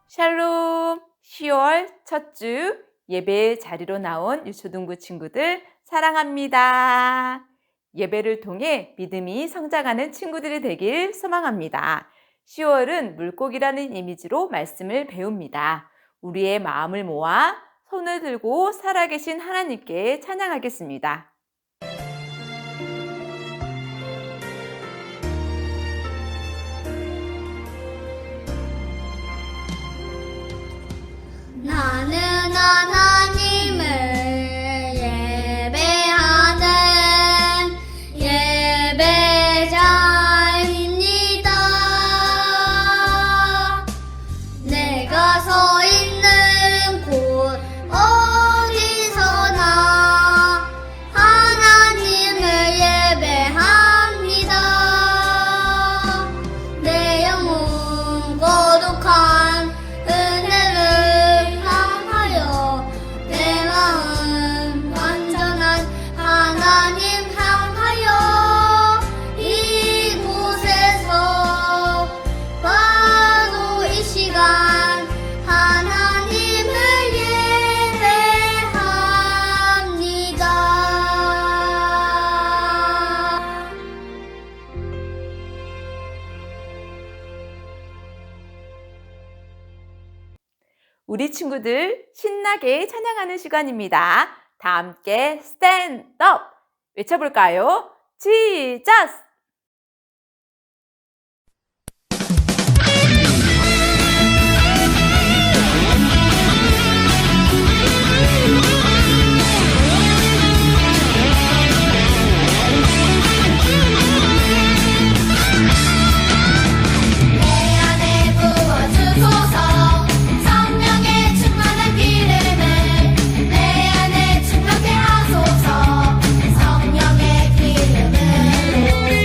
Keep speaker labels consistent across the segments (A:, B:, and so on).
A: 샬롬! 10월 첫 주 예배 자리로 나온 유초등부 친구들 사랑합니다. 예배를 통해 믿음이 성장하는 친구들이 되길 소망합니다. 10월은 물고기라는 이미지로 말씀을 배웁니다. 우리의 마음을 모아 손을 들고 살아계신 하나님께 찬양하겠습니다.
B: 나는 하나님을 예배하는 예배자입니다. 내가 서 있는 곳 어디서나 하나님을 예배합니다. 내 영혼 거룩한 은혜를 향하여 내 마음 완전한 하나님 향하여 이곳에서 바로 이 시간 하나님을 예배합니다.
A: 우리 친구들 신나게 찬양하는 시간입니다. 다 함께 스탠드업 외쳐볼까요? 지저스!
B: 내 안에 부어주소서 성령의 충만한 기름을 내 안에 충만케 하소서 성령의 기름으로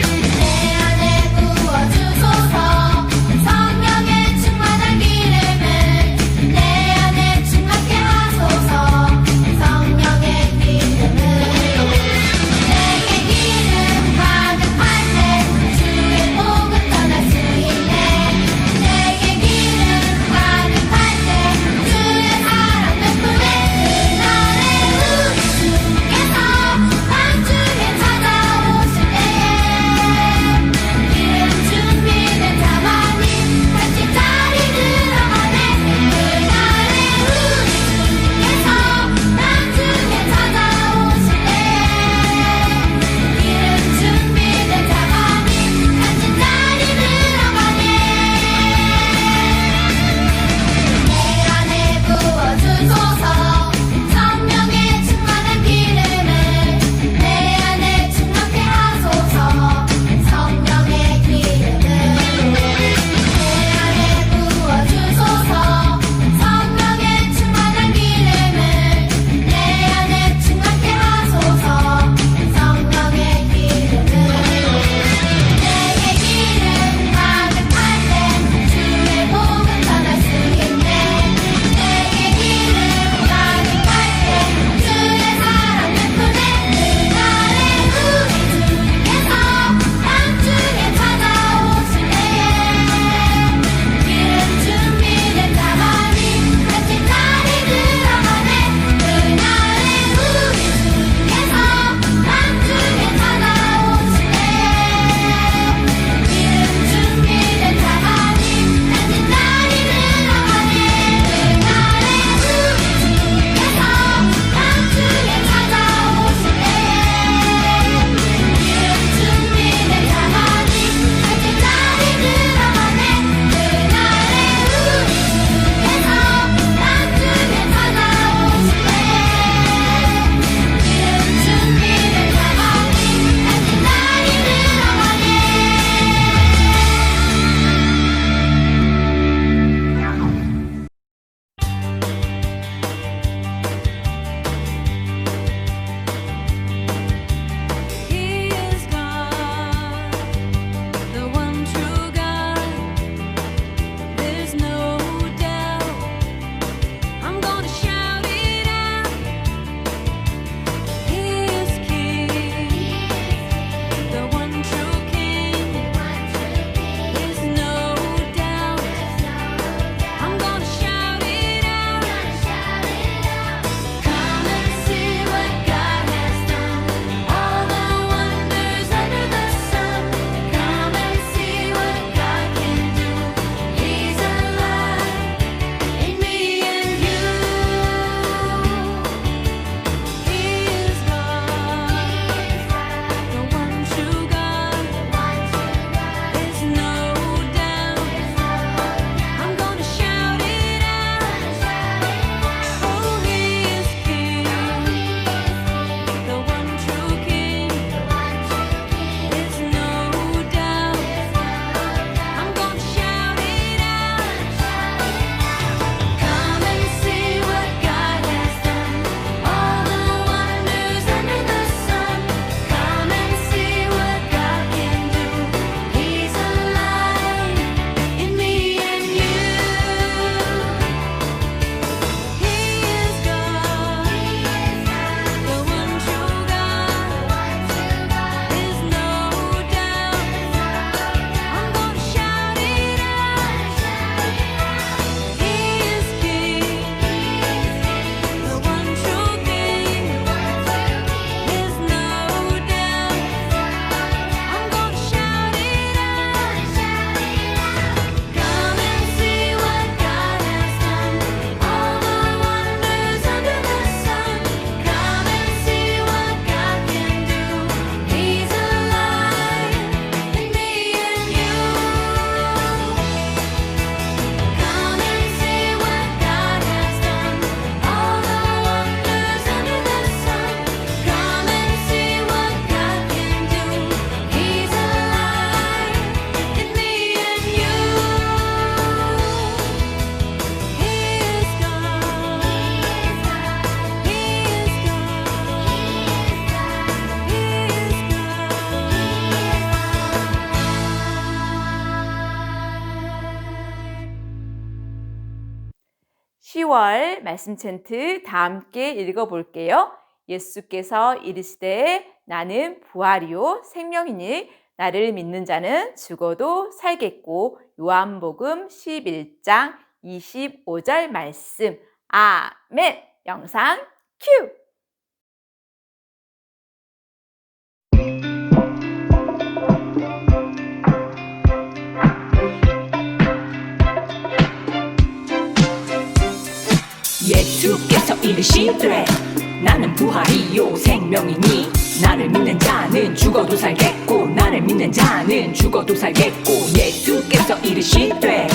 A: 10월 말씀 챈트 다 함께 읽어볼게요. 예수께서 이르시되 나는 부활이요 생명이니 나를 믿는 자는 죽어도 살겠고 요한복음 11장 25절 말씀. 아멘. 영상 큐.
C: 예수께서 이르시되 나는 부활이요 생명이니 나를 믿는 자는 죽어도 살겠고 나를 믿는 자는 죽어도 살겠고 예수께서 이르시되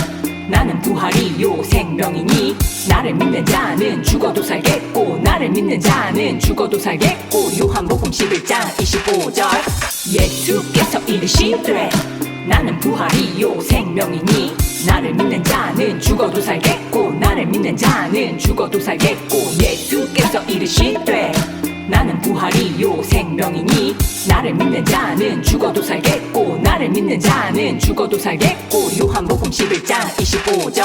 C: 나는 부활이요 생명이니 나를 믿는 자는 죽어도 살겠고 나를 믿는 자는 죽어도 살겠고 요한복음 11장 25절 예수께서 이르시되 나는 부활이요 생명이니 나를 믿는 자는 죽어도 살겠고 나를 믿는 자는 죽어도 살겠고 예수께서 이르시되 나는 부활이요 생명이니 나를 믿는 자는 죽어도 살겠고 나를 믿는 자는 죽어도 살겠고 요한복음 11장 25절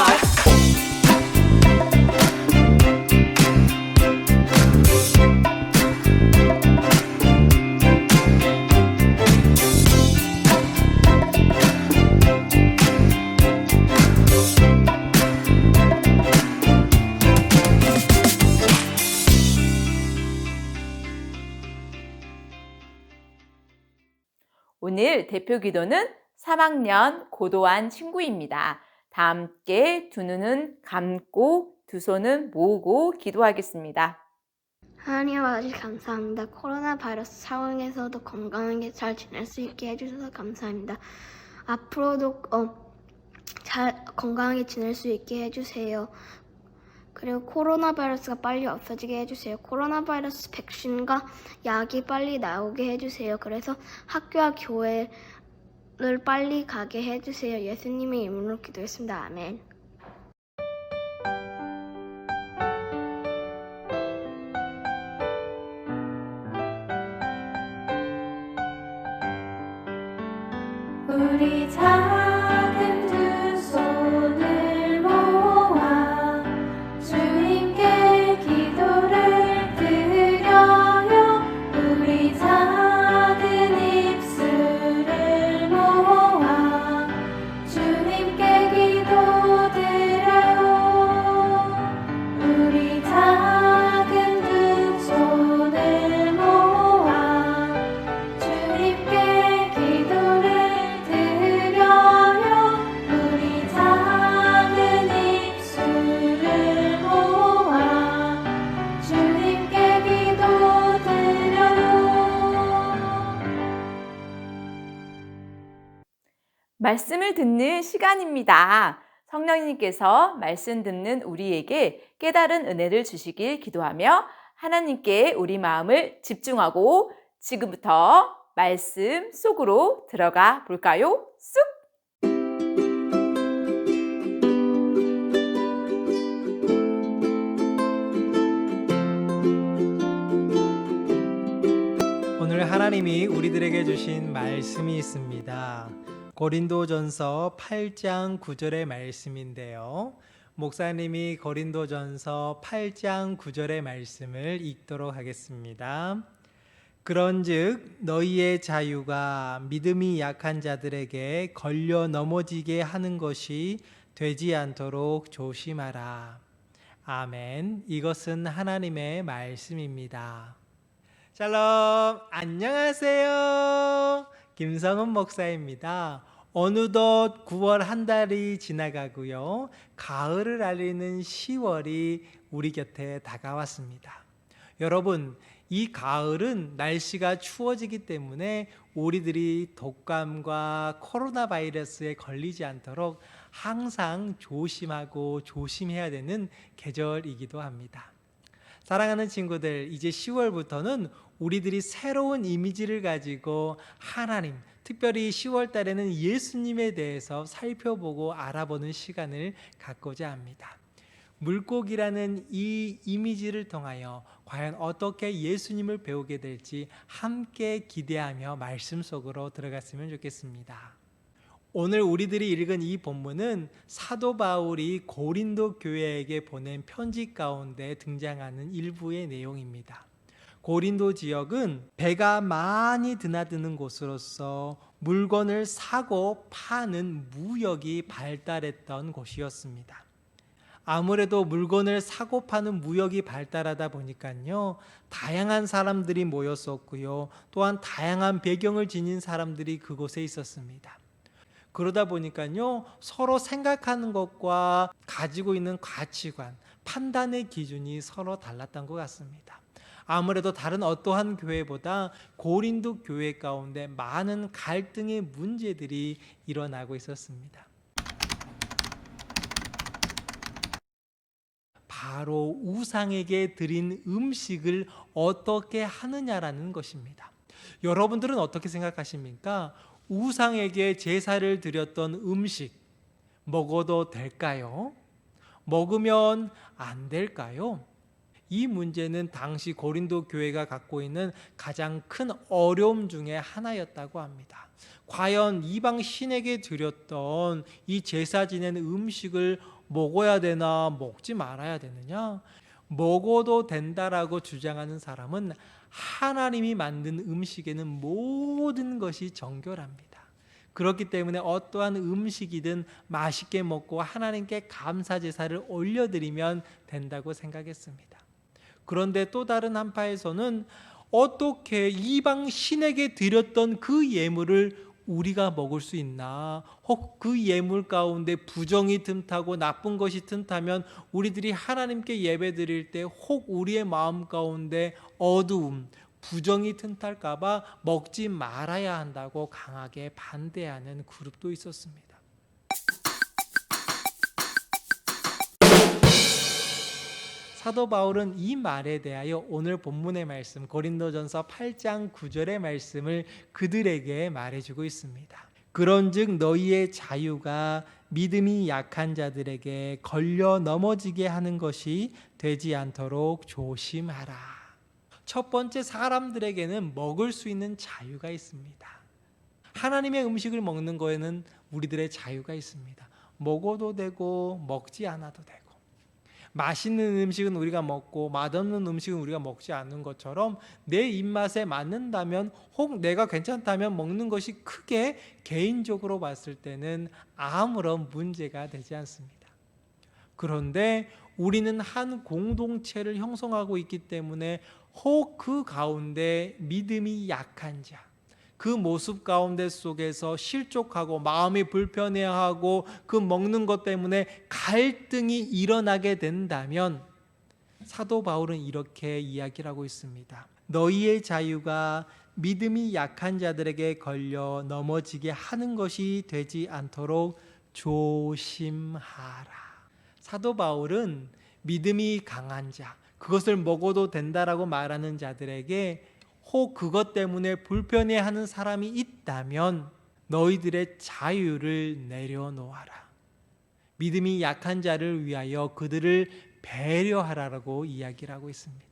A: 오늘 대표 기도는 3학년 고도한 친구입니다. 다 함께 두 눈은 감고 두 손은 모으고 기도하겠습니다.
D: 하나님 아버지 감사합니다. 코로나 바이러스 상황에서도 건강하게 잘 지낼 수 있게 해주셔서 감사합니다. 앞으로도 잘 건강하게 지낼 수 있게 해주세요. 그리고 코로나 바이러스가 빨리 없어지게 해주세요. 코로나 바이러스 백신과 약이 빨리 나오게 해주세요. 그래서 학교와 교회를 빨리 가게 해주세요. 예수님의 이름으로 기도했습니다. 아멘.
E: 우리 작은 두 손을 모아 주님께 기도를 드려요. 우리 작은 입술을 모아 주님께 기도드려요. 우리 작은 두 손을 모아 주님께 기도를 우리 작은 입술을 모아 주님께 기도드려요.
A: 말씀을 듣는 시간입니다. 성령님께서 말씀 듣는 우리에게 깨달은 은혜를 주시길 기도하며 하나님께 우리 마음을 집중하고 지금부터 말씀 속으로 들어가 볼까요? 쑥!
F: 오늘 하나님이 우리들에게 주신 말씀이 있습니다. 고린도전서 8장 9절의 말씀인데요. 목사님이 고린도전서 8장 9절의 말씀을 읽도록 하겠습니다. 그런즉 너희의 자유가 믿음이 약한 자들에게 걸려 넘어지게 하는 것이 되지 않도록 조심하라. 아멘. 이것은 하나님의 말씀입니다. 샬롬, 안녕하세요. 김성은 목사입니다. 어느덧 9월 한 달이 지나가고요. 가을을 알리는 10월이 우리 곁에 다가왔습니다. 여러분, 이 가을은 날씨가 추워지기 때문에 우리들이 독감과 코로나 바이러스에 걸리지 않도록 항상 조심하고 조심해야 되는 계절이기도 합니다. 사랑하는 친구들, 이제 10월부터는 우리들이 새로운 이미지를 가지고 하나님, 특별히 10월 달에는 예수님에 대해서 살펴보고 알아보는 시간을 갖고자 합니다. 물고기라는 이 이미지를 통하여 과연 어떻게 예수님을 배우게 될지 함께 기대하며 말씀 속으로 들어갔으면 좋겠습니다. 오늘 우리들이 읽은 이 본문은 사도 바울이 고린도 교회에게 보낸 편지 가운데 등장하는 일부의 내용입니다. 고린도 지역은 배가 많이 드나드는 곳으로서 물건을 사고 파는 무역이 발달했던 곳이었습니다. 아무래도 물건을 사고 파는 무역이 발달하다 보니까요, 다양한 사람들이 모였었고요, 또한 다양한 배경을 지닌 사람들이 그곳에 있었습니다. 그러다 보니까요, 서로 생각하는 것과 가지고 있는 가치관, 판단의 기준이 서로 달랐던 것 같습니다. 아무래도 다른 어떠한 교회보다 고린도 교회 가운데 많은 갈등의 문제들이 일어나고 있었습니다. 바로 우상에게 드린 음식을 어떻게 하느냐라는 것입니다. 여러분들은 어떻게 생각하십니까? 우상에게 제사를 드렸던 음식 먹어도 될까요? 먹으면 안 될까요? 이 문제는 당시 고린도 교회가 갖고 있는 가장 큰 어려움 중에 하나였다고 합니다. 과연 이방 신에게 드렸던 이 제사 지낸 음식을 먹어야 되나 먹지 말아야 되느냐? 먹어도 된다라고 주장하는 사람은 하나님이 만든 음식에는 모든 것이 정결합니다. 그렇기 때문에 어떠한 음식이든 맛있게 먹고 하나님께 감사 제사를 올려드리면 된다고 생각했습니다. 그런데 또 다른 한파에서는 어떻게 이방 신에게 드렸던 그 예물을 우리가 먹을 수 있나? 혹 그 예물 가운데 부정이 틈타고 나쁜 것이 틈타면 우리들이 하나님께 예배 드릴 때 혹 우리의 마음 가운데 어두움, 부정이 틈탈까 봐 먹지 말아야 한다고 강하게 반대하는 그룹도 있었습니다. 사도 바울은 이 말에 대하여 오늘 본문의 말씀 고린도전서 8장 9절의 말씀을 그들에게 말해주고 있습니다. 그런즉 너희의 자유가 믿음이 약한 자들에게 걸려 넘어지게 하는 것이 되지 않도록 조심하라. 첫 번째, 사람들에게는 먹을 수 있는 자유가 있습니다. 하나님의 음식을 먹는 거에는 우리들의 자유가 있습니다. 먹어도 되고 먹지 않아도 되고, 맛있는 음식은 우리가 먹고 맛없는 음식은 우리가 먹지 않는 것처럼 내 입맛에 맞는다면 혹 내가 괜찮다면 먹는 것이 크게 개인적으로 봤을 때는 아무런 문제가 되지 않습니다. 그런데 우리는 한 공동체를 형성하고 있기 때문에 혹 그 가운데 믿음이 약한 자, 그 모습 가운데 속에서 실족하고 마음이 불편해하고 그 먹는 것 때문에 갈등이 일어나게 된다면 사도 바울은 이렇게 이야기를 하고 있습니다. 너희의 자유가 믿음이 약한 자들에게 걸려 넘어지게 하는 것이 되지 않도록 조심하라. 사도 바울은 믿음이 강한 자, 그것을 먹어도 된다라고 말하는 자들에게 혹 그것 때문에 불편해하는 사람이 있다면 너희들의 자유를 내려놓아라. 믿음이 약한 자를 위하여 그들을 배려하라라고 이야기를 하고 있습니다.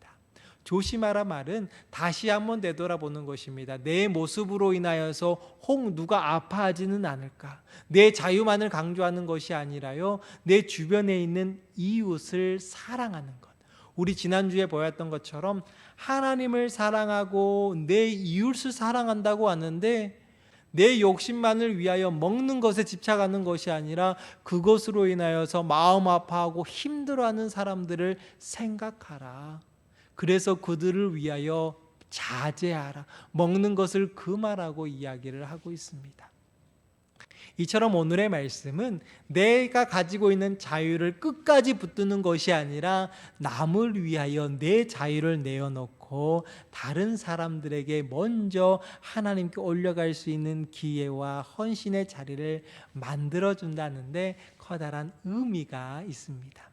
F: 조심하라 말은 다시 한번 되돌아보는 것입니다. 내 모습으로 인하여서 혹 누가 아파하지는 않을까? 내 자유만을 강조하는 것이 아니라요, 내 주변에 있는 이웃을 사랑하는 것. 우리 지난주에 보였던 것처럼 하나님을 사랑하고 내 이웃을 사랑한다고 하는데 내 욕심만을 위하여 먹는 것에 집착하는 것이 아니라 그것으로 인하여서 마음 아파하고 힘들어하는 사람들을 생각하라. 그래서 그들을 위하여 자제하라. 먹는 것을 금하라고 이야기를 하고 있습니다. 이처럼 오늘의 말씀은 내가 가지고 있는 자유를 끝까지 붙드는 것이 아니라 남을 위하여 내 자유를 내어놓고 다른 사람들에게 먼저 하나님께 올려갈 수 있는 기회와 헌신의 자리를 만들어준다는데 커다란 의미가 있습니다.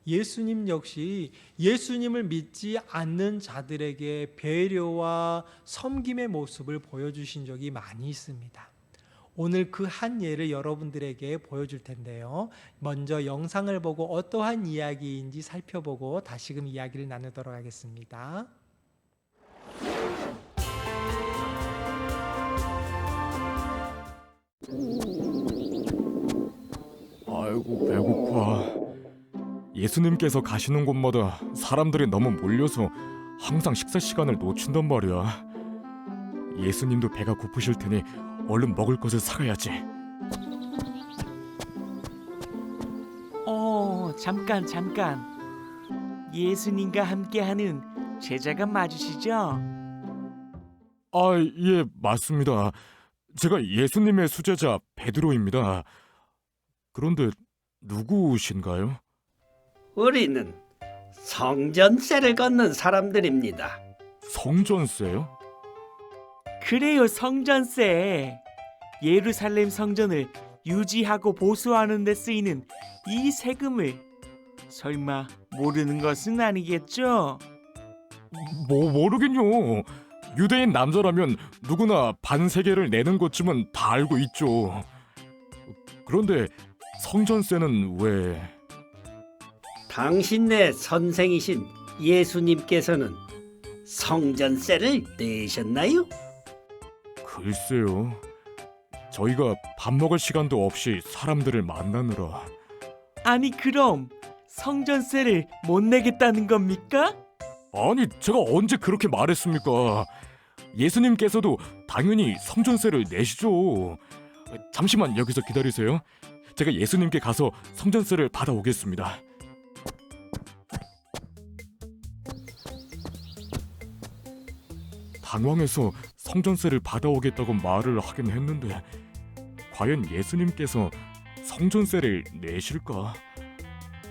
F: 예수님 역시 예수님을 믿지 않는 자들에게 배려와 섬김의 모습을 보여주신 적이 많이 있습니다. 오늘 그 한 예를 여러분들에게 보여줄 텐데요. 먼저 영상을 보고 어떠한 이야기인지 살펴보고 다시금 이야기를 나누도록 하겠습니다.
G: 예수님께서 가시는 곳마다 사람들이 너무 몰려서 항상 식사 시간을 놓친단 말이야. 예수님도 배가 고프실 테니 얼른 먹을 것을 사가야지.
H: 잠깐. 예수님과 함께하는 제자가 맞으시죠?
G: 아, 예, 맞습니다. 제가 예수님의 수제자 베드로입니다. 그런데 누구신가요?
I: 우리는 성전세를 걷는 사람들입니다.
G: 성전세요?
H: 그래요, 성전세. 예루살렘 성전을 유지하고 보수하는 데 쓰이는 이 세금을 설마 모르는 것은 아니겠죠?
G: 모르긴요. 유대인 남자라면 누구나 반세계를 내는 것쯤은 다 알고 있죠. 그런데 성전세는 왜?
I: 당신네 선생이신 예수님께서는 성전세를 내셨나요?
G: 글쎄요. 저희가 밥 먹을 시간도 없이 사람들을 만나느라.
H: 아니 그럼 성전세를 못 내겠다는 겁니까?
G: 아니, 제가 언제 그렇게 말했습니까? 예수님께서도 당연히 성전세를 내시죠. 잠시만 여기서 기다리세요. 제가 예수님께 가서 성전세를 받아오겠습니다. 당황해서 성전세를 받아오겠다고 말을 하긴 했는데 과연 예수님께서 성전세를 내실까?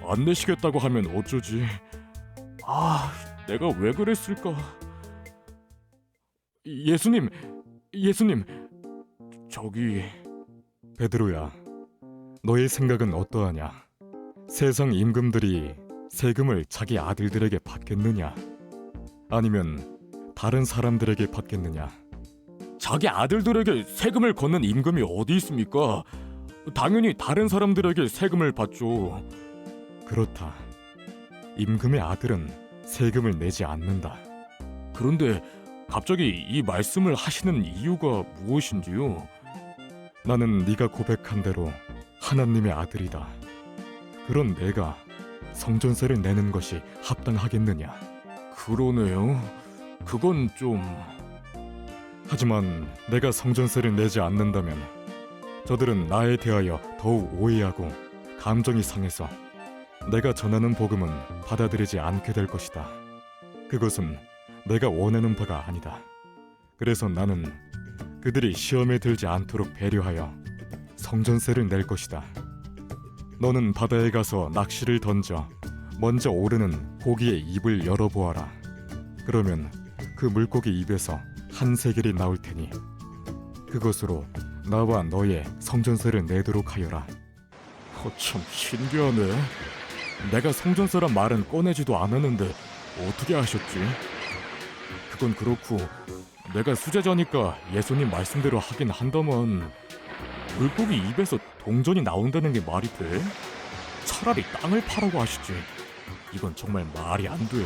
G: 안 내시겠다고 하면 어쩌지? 내가 왜 그랬을까? 예수님, 저기... 베드로야, 너의 생각은 어떠하냐? 세상 임금들이 세금을 자기 아들들에게 받겠느냐? 아니면 다른 사람들에게 받겠느냐? 자기 아들들에게 세금을 걷는 임금이 어디 있습니까? 당연히 다른 사람들에게 세금을 받죠. 그렇다. 임금의 아들은 세금을 내지 않는다. 그런데 갑자기 이 말씀을 하시는 이유가 무엇인지요? 나는 네가 고백한 대로 하나님의 아들이다. 그런 내가 성전세를 내는 것이 합당하겠느냐? 그러네요. 그건 좀... 하지만 내가 성전세를 내지 않는다면 저들은 나에 대하여 더욱 오해하고 감정이 상해서 내가 전하는 복음은 받아들이지 않게 될 것이다. 그것은 내가 원하는 바가 아니다. 그래서 나는 그들이 시험에 들지 않도록 배려하여 성전세를 낼 것이다. 너는 바다에 가서 낚시를 던져 먼저 오르는 고기의 입을 열어보아라. 그러면 그 물고기 입에서 한 세겔이 나올 테니 그것으로 나와 너의 성전세를 내도록 하여라. 참 신기하네. 내가 성전세란 말은 꺼내지도 않았는데 어떻게 하셨지? 그건 그렇고 내가 수제자니까 예수님 말씀대로 하긴 한다만 물고기 입에서 동전이 나온다는 게 말이 돼? 차라리 땅을 파라고 하시지. 이건 정말 말이 안 돼.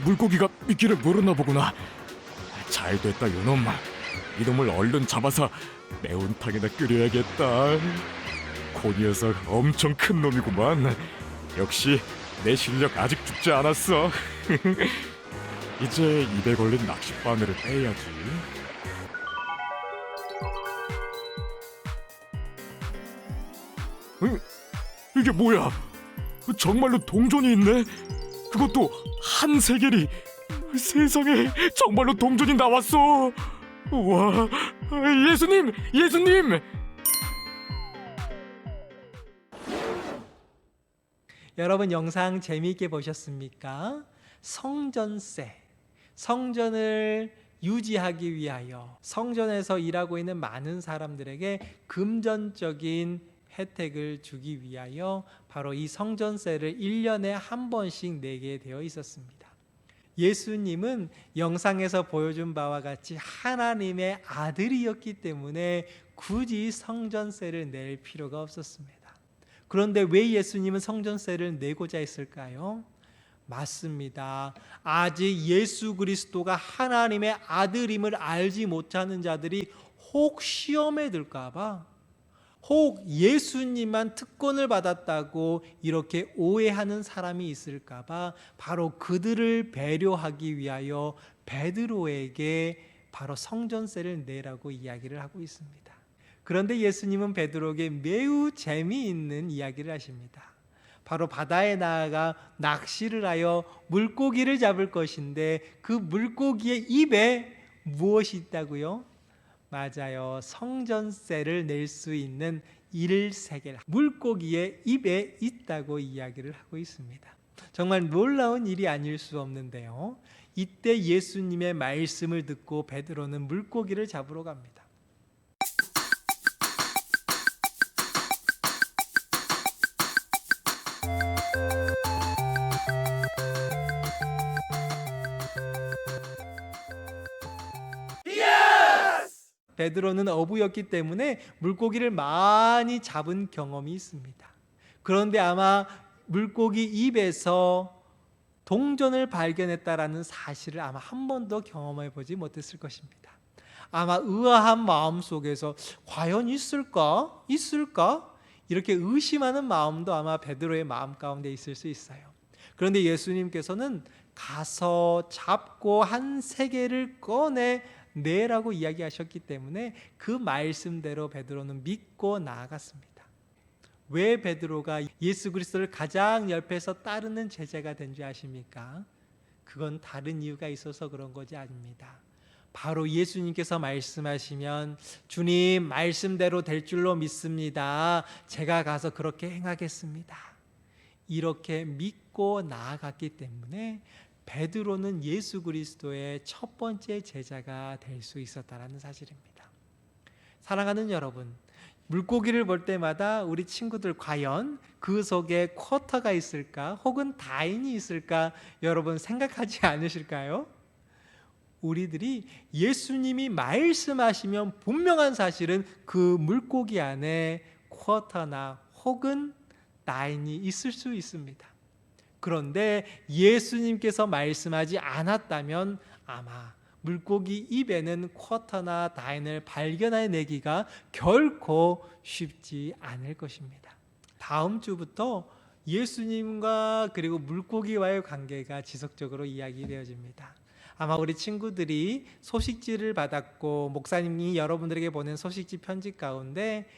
G: 물고기가 미끼를 물었나 보구나. 잘 됐다 요놈. 이놈을 얼른 잡아서 매운탕에다 끓여야겠다. 그 녀석 엄청 큰 놈이구만. 역시 내 실력 아직 죽지 않았어. 이제 입에 걸린 낚싯바늘을 빼야지. 이게 뭐야? 정말로 동전이 있네. 그것도 한 세겔이. 세상에, 정말로 동전이 나왔어. 와, 예수님!
F: 여러분 영상 재미있게 보셨습니까? 성전세, 성전을 유지하기 위하여 성전에서 일하고 있는 많은 사람들에게 금전적인 혜택을 주기 위하여 바로 이 성전세를 1년에 한 번씩 내게 되어 있었습니다. 예수님은 영상에서 보여준 바와 같이 하나님의 아들이었기 때문에 굳이 성전세를 낼 필요가 없었습니다. 그런데 왜 예수님은 성전세를 내고자 했을까요? 맞습니다. 아직 예수 그리스도가 하나님의 아들임을 알지 못하는 자들이 혹 시험에 들까 봐, 혹 예수님만 특권을 받았다고 이렇게 오해하는 사람이 있을까봐 바로 그들을 배려하기 위하여 베드로에게 바로 성전세를 내라고 이야기를 하고 있습니다. 그런데 예수님은 베드로에게 매우 재미있는 이야기를 하십니다. 바로 바다에 나아가 낚시를 하여 물고기를 잡을 것인데 그 물고기의 입에 무엇이 있다고요? 맞아요. 성전세를 낼 수 있는 일세겔, 물고기의 입에 있다고 이야기를 하고 있습니다. 정말 놀라운 일이 아닐 수 없는데요. 이때 예수님의 말씀을 듣고 베드로는 물고기를 잡으러 갑니다. 베드로는 어부였기 때문에 물고기를 많이 잡은 경험이 있습니다. 그런데 아마 물고기 입에서 동전을 발견했다라는 사실을 아마 한 번도 경험해 보지 못했을 것입니다. 아마 의아한 마음 속에서 과연 있을까? 이렇게 의심하는 마음도 아마 베드로의 마음 가운데 있을 수 있어요. 그런데 예수님께서는 가서 잡고 한 세겔을 꺼내 내라고 이야기하셨기 때문에 그 말씀대로 베드로는 믿고 나아갔습니다. 왜 베드로가 예수 그리스도를 가장 옆에서 따르는 제자가 된 줄 아십니까? 그건 다른 이유가 있어서 그런 것이 아닙니다. 바로 예수님께서 말씀하시면 주님 말씀대로 될 줄로 믿습니다. 제가 가서 그렇게 행하겠습니다. 이렇게 믿고 나아갔기 때문에 베드로는 예수 그리스도의 첫 번째 제자가 될 수 있었다는 사실입니다. 사랑하는 여러분, 물고기를 볼 때마다 우리 친구들 과연 그 속에 쿼터가 있을까 혹은 다인이 있을까 여러분 생각하지 않으실까요? 우리들이 예수님이 말씀하시면 분명한 사실은 그 물고기 안에 쿼터나 혹은 다인이 있을 수 있습니다. 그런데 예수님께서 말씀하지 않았다면 아마 물고기 입에는 쿼터나 다인을 발견해내기가 결코 쉽지 않을 것입니다. 다음 주부터 예수님과 그리고 물고기와의 관계가 지속적으로 이야기되어집니다. 아마 우리 친구들이 소식지를 받았고 목사님이 여러분들에게 보낸 소식지 편지 가운데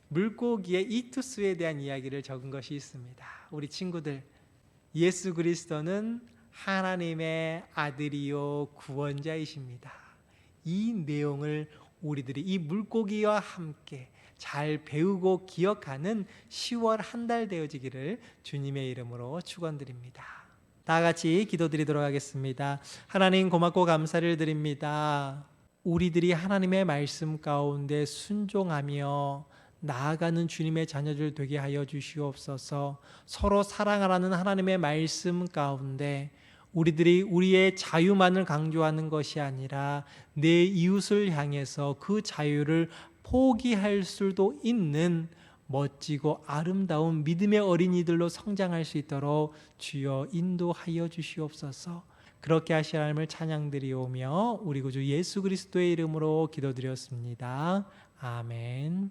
F: 물고기의 이투스에 대한 이야기를 적은 것이 있습니다. 우리 친구들, 예수 그리스도는 하나님의 아들이요 구원자이십니다. 이 내용을 우리들이 이 물고기와 함께 잘 배우고 기억하는 10월 한 달 되어지기를 주님의 이름으로 축원드립니다. 다 같이 기도드리도록 하겠습니다. 하나님 고맙고 감사를 드립니다. 우리들이 하나님의 말씀 가운데 순종하며 나아가는 주님의 자녀들 되게 하여 주시옵소서. 서로 사랑하라는 하나님의 말씀 가운데 우리들이 우리의 자유만을 강조하는 것이 아니라 내 이웃을 향해서 그 자유를 포기할 수도 있는 멋지고 아름다운 믿음의 어린이들로 성장할 수 있도록 주여 인도하여 주시옵소서. 그렇게 하실 하나님을 찬양드리오며 우리 구주 예수 그리스도의 이름으로 기도드렸습니다. 아멘.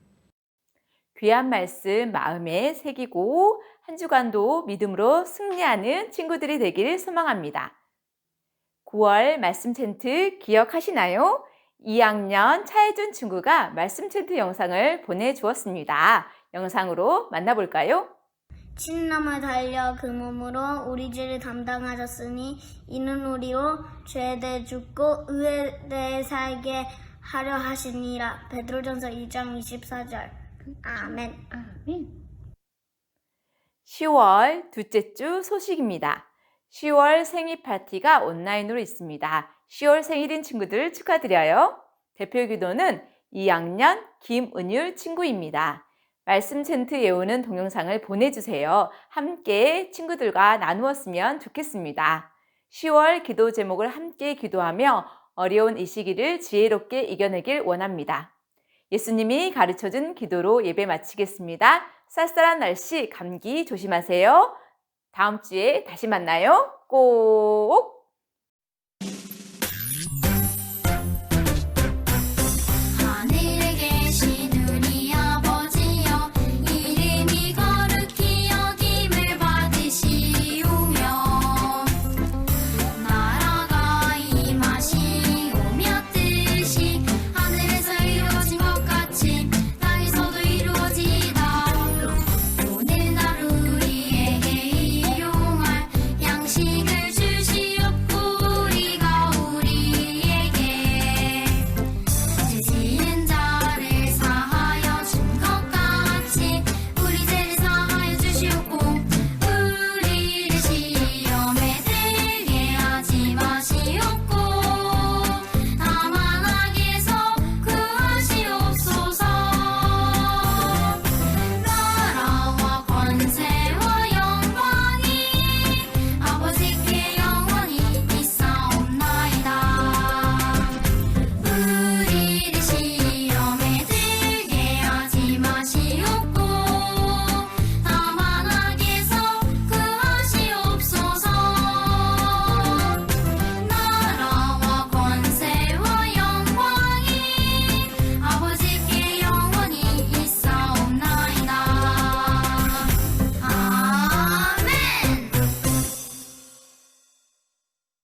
A: 귀한 말씀 마음에 새기고 한 주간도 믿음으로 승리하는 친구들이 되길 소망합니다. 9월 말씀 챈트 기억하시나요? 2학년 차혜준 친구가 말씀 챈트 영상을 보내주었습니다. 영상으로 만나볼까요?
D: 진nom을 달려 그 몸으로 우리 죄를 담당하셨으니 이는 우리로 죄에 대해 죽고 의에 대해 살게 하려 하시니라. 베드로전서 2장 24절. 아멘.
A: 10월 둘째 주 소식입니다. 10월 생일 파티가 온라인으로 있습니다. 10월 생일인 친구들 축하드려요. 대표 기도는 2학년 김은율 친구입니다. 말씀 챈트 외우는 동영상을 보내주세요. 함께 친구들과 나누었으면 좋겠습니다. 10월 기도 제목을 함께 기도하며 어려운 이 시기를 지혜롭게 이겨내길 원합니다. 예수님이 가르쳐준 기도로 예배 마치겠습니다. 쌀쌀한 날씨 감기 조심하세요. 다음 주에 다시 만나요. 꼭!